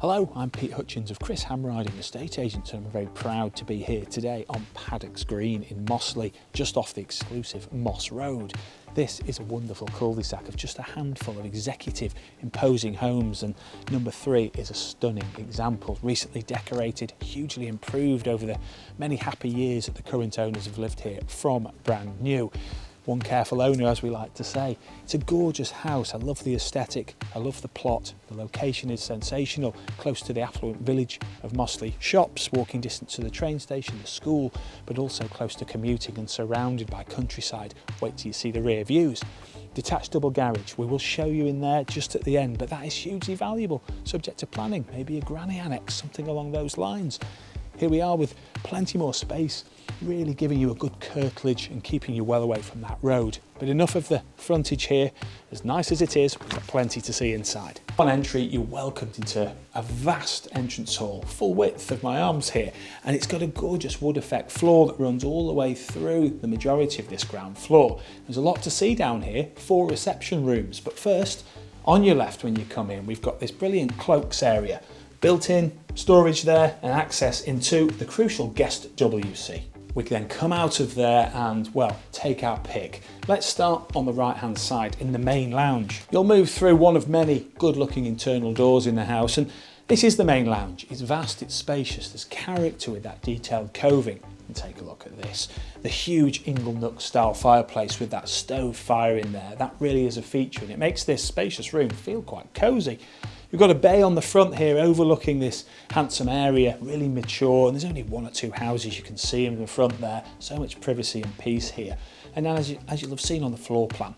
Hello, I'm Pete Hutchins of Chris Hamriding Estate Agents, and I'm very proud to be here today on Paddocks Green in Mossley, just off the exclusive Moss Road. This is a wonderful cul-de-sac of just a handful of executive, imposing homes, and number 3 is a stunning example. Recently decorated, hugely improved over the many happy years that the current owners have lived here from brand new. One careful owner, as we like to say. It's a gorgeous house. I love the aesthetic, I love the plot. The location is sensational, close to the affluent village of Mossley. Shops, walking distance to the train station, the school, but also close to commuting and surrounded by countryside. Wait till you see the rear views. Detached double garage, we will show you in there just at the end, but that is hugely valuable, subject to planning, maybe a granny annex, something along those lines. Here we are with plenty more space, really giving you a good curtilage and keeping you well away from that road. But enough of the frontage here. As nice as it is, we've got plenty to see inside. On entry, you're welcomed into a vast entrance hall, full width of my arms here, and it's got a gorgeous wood effect floor that runs all the way through the majority of this ground floor. There's a lot to see down here, 4 reception rooms, but first, on your left when you come in, we've got this brilliant cloaks area. Built-in storage there and access into the crucial guest WC. We can then come out of there and, well, take our pick. Let's start on the right-hand side in the main lounge. You'll move through one of many good-looking internal doors in the house, and this is the main lounge. It's vast, it's spacious, there's character with that detailed coving. And take a look at this. The huge Inglenook style fireplace with that stove fire in there. That really is a feature, and it makes this spacious room feel quite cosy. You've got a bay on the front here overlooking this handsome area, really mature, and there's only 1 or 2 houses you can see in the front there. So much privacy and peace here. And then as you'll have seen on the floor plan,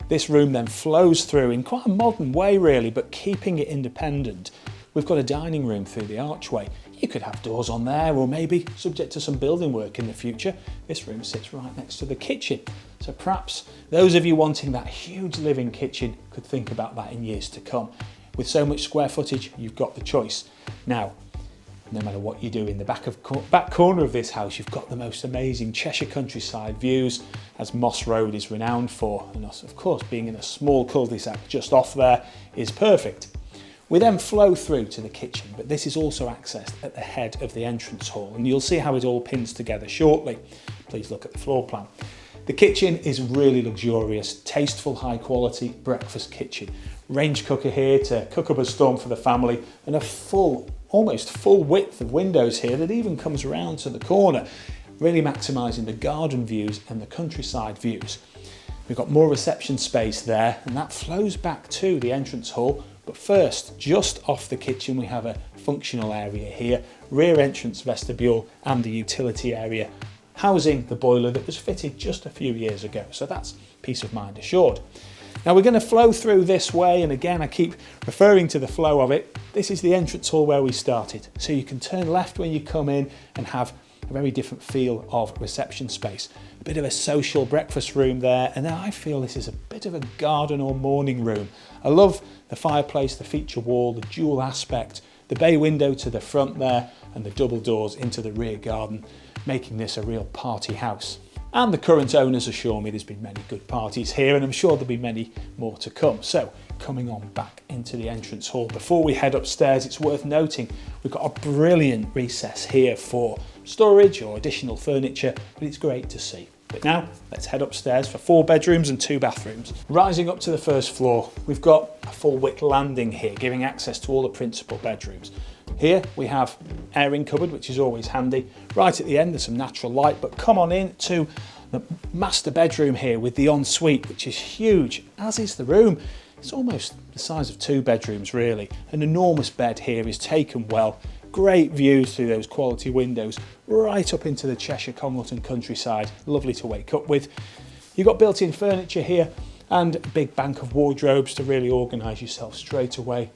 this room then flows through in quite a modern way really, but keeping it independent. We've got a dining room through the archway. You could have doors on there, or maybe, subject to some building work in the future, this room sits right next to the kitchen. So perhaps those of you wanting that huge living kitchen could think about that in years to come. With so much square footage, you've got the choice. Now, no matter what you do in the back corner of this house, you've got the most amazing Cheshire countryside views, as Moss Road is renowned for. And of course, being in a small cul-de-sac just off there is perfect. We then flow through to the kitchen, but this is also accessed at the head of the entrance hall, and you'll see how it all pins together shortly. Please look at the floor plan. The kitchen is really luxurious, tasteful, high quality breakfast kitchen. Range cooker here to cook up a storm for the family, and a almost full width of windows here that even comes around to the corner, really maximising the garden views and the countryside views. We've got more reception space there, and that flows back to the entrance hall. But first, just off the kitchen, we have a functional area here, rear entrance vestibule and the utility area, housing the boiler that was fitted just a few years ago. So that's peace of mind assured. Now we're going to flow through this way, and again I keep referring to the flow of it. This is the entrance hall where we started. So you can turn left when you come in and have a very different feel of reception space. A bit of a social breakfast room there, and then I feel this is a bit of a garden or morning room. I love the fireplace, the feature wall, the dual aspect, the bay window to the front there, and the double doors into the rear garden, making this a real party house. And the current owners assure me there's been many good parties here, and I'm sure there'll be many more to come. So, coming on back into the entrance hall, before we head upstairs, it's worth noting we've got a brilliant recess here for storage or additional furniture, but it's great to see. But now, let's head upstairs for 4 bedrooms and 2 bathrooms. Rising up to the first floor, we've got a full width landing here, giving access to all the principal bedrooms. Here we have airing cupboard, which is always handy. Right at the end, there's some natural light, but come on in to the master bedroom here with the ensuite, which is huge, as is the room. It's almost the size of 2 bedrooms, really. An enormous bed here is taken well. Great views through those quality windows, right up into the Cheshire Congleton countryside. Lovely to wake up with. You've got built-in furniture here and a big bank of wardrobes to really organise yourself straight away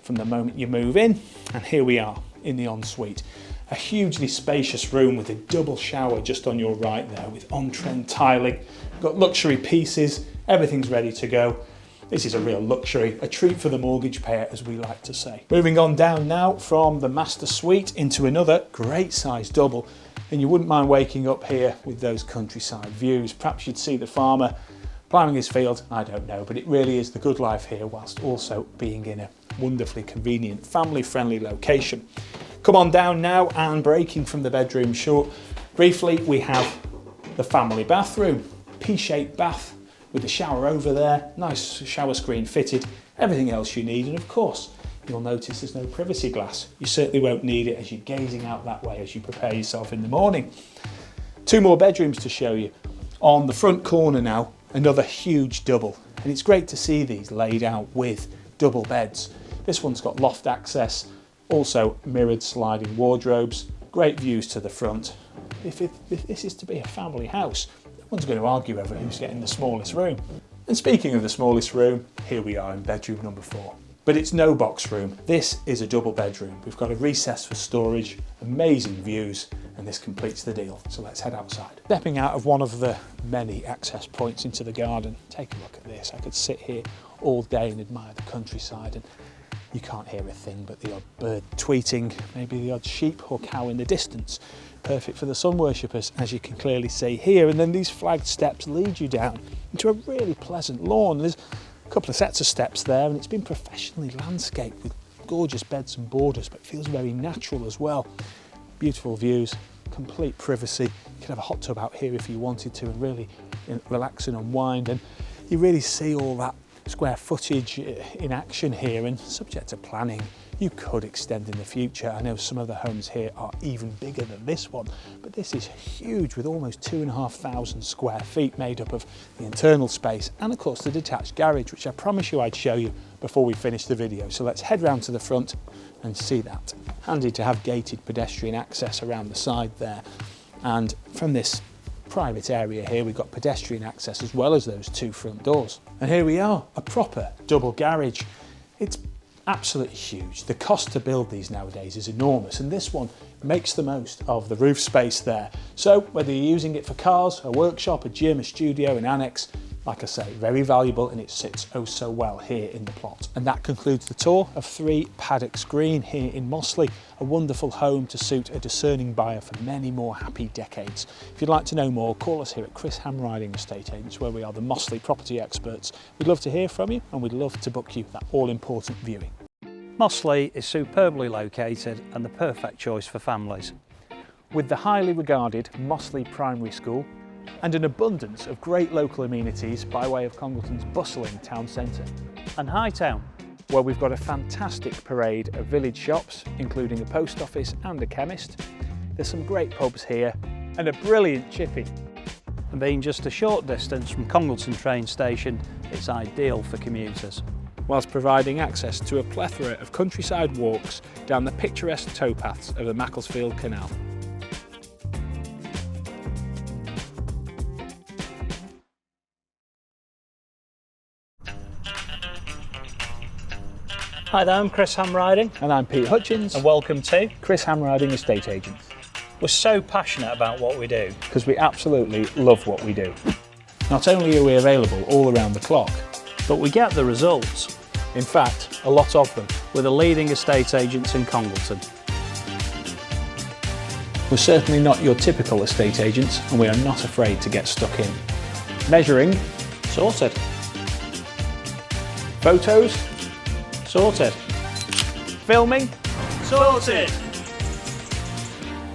from the moment you move in. And here we are in the ensuite. A hugely spacious room with a double shower just on your right there, with on-trend tiling. Got luxury pieces, everything's ready to go. This is a real luxury, a treat for the mortgage payer, as we like to say. Moving on down now from the master suite into another great size double, and you wouldn't mind waking up here with those countryside views. Perhaps you'd see the farmer Climbing his field, I don't know, but it really is the good life here whilst also being in a wonderfully convenient, family-friendly location. Come on down now, and breaking from the bedroom short, briefly we have the family bathroom. P-shaped bath with the shower over there, nice shower screen fitted, everything else you need, and of course you'll notice there's no privacy glass. You certainly won't need it as you're gazing out that way as you prepare yourself in the morning. 2 more bedrooms to show you. On the front corner now, another huge double, and it's great to see these laid out with double beds. This one's got loft access, also mirrored sliding wardrobes, great views to the front. If this is to be a family house, no one's going to argue over who's getting the smallest room. And speaking of the smallest room, here we are in bedroom number 4. But it's no box room. This is a double bedroom. We've got a recess for storage, amazing views, and this completes the deal. So let's head outside. Stepping out of one of the many access points into the garden, take a look at this. I could sit here all day and admire the countryside, and you can't hear a thing but the odd bird tweeting, maybe the odd sheep or cow in the distance. Perfect for the sun worshippers, as you can clearly see here. And then these flagged steps lead you down into a really pleasant lawn. There's a couple of sets of steps there, and it's been professionally landscaped with gorgeous beds and borders, but it feels very natural as well. Beautiful views, complete privacy. You could have a hot tub out here if you wanted to and really relax and unwind, and you really see all that square footage in action here. And subject to planning, you could extend in the future. I know some of the homes here are even bigger than this one, but this is huge with almost 2,500 square feet made up of the internal space and of course the detached garage, which I promised you I'd show you before we finish the video. So let's head round to the front and see that. Handy to have gated pedestrian access around the side there, and from this private area here we've got pedestrian access as well as those 2 front doors. And here we are, a proper double garage. It's absolutely huge. The cost to build these nowadays is enormous, and this one makes the most of the roof space there. So whether you're using it for cars, a workshop, a gym, a studio, an annex, like I say, very valuable, and it sits oh so well here in the plot. And that concludes the tour of 3 Paddocks Green here in Mossley, a wonderful home to suit a discerning buyer for many more happy decades. If you'd like to know more, call us here at Chris Hamriding Estate Agents, where we are the Mossley property experts. We'd love to hear from you, and we'd love to book you that all-important viewing. Mossley is superbly located and the perfect choice for families. With the highly regarded Mossley Primary School and an abundance of great local amenities by way of Congleton's bustling town centre. And Hightown, where we've got a fantastic parade of village shops, including a post office and a chemist. There's some great pubs here and a brilliant chippy. and being just a short distance from Congleton train station, it's ideal for commuters. Whilst providing access to a plethora of countryside walks down the picturesque towpaths of the Macclesfield Canal. Hi there, I'm Chris Hamriding. And I'm Pete Hutchins. And welcome to Chris Hamriding Estate Agents. We're so passionate about what we do. Because we absolutely love what we do. Not only are we available all around the clock, but we get the results. In fact, a lot of them. We're the leading estate agents in Congleton. We're certainly not your typical estate agents, and we are not afraid to get stuck in. Measuring? Sorted. Photos? Sorted. Filming? Sorted.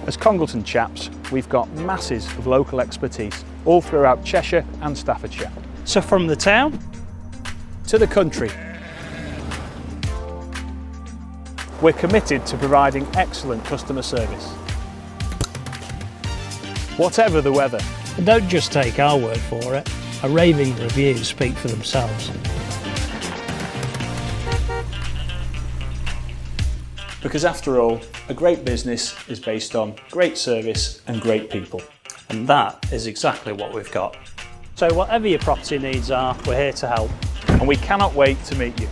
As Congleton chaps, we've got masses of local expertise all throughout Cheshire and Staffordshire. So from the town to the country, we're committed to providing excellent customer service. Whatever the weather. And don't just take our word for it. Our raving reviews speak for themselves. Because after all, a great business is based on great service and great people. And that is exactly what we've got. So whatever your property needs are, we're here to help. And we cannot wait to meet you.